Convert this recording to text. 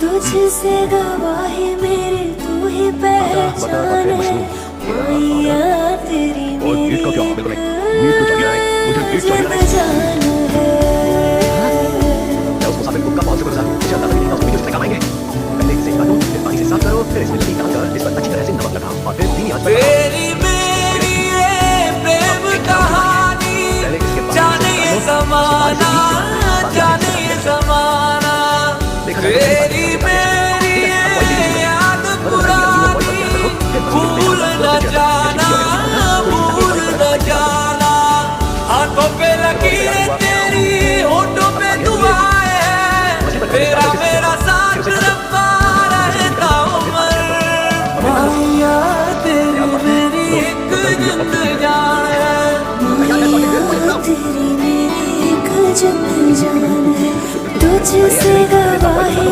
तुझसे गवाही मेरी तू ही पहचान है। मैया तेरी मेरी एक अजब जान है। तेरी मेरी ये प्रेम कहानी जाने ये ज़माना, जाने ये ज़माना। तेरी मेरी ये याद पुरानी भूल न जाना, भूल न जाना। हाथों पे लकीरें तेरी, होठों पे दुआएं हैं, तेरा मेरा साथ रब्बा रहता उम्र। माया तेरी मेरी एक जिंदगान है। मैया तेरी मेरी एक अजब जान है। तुझसे गवाही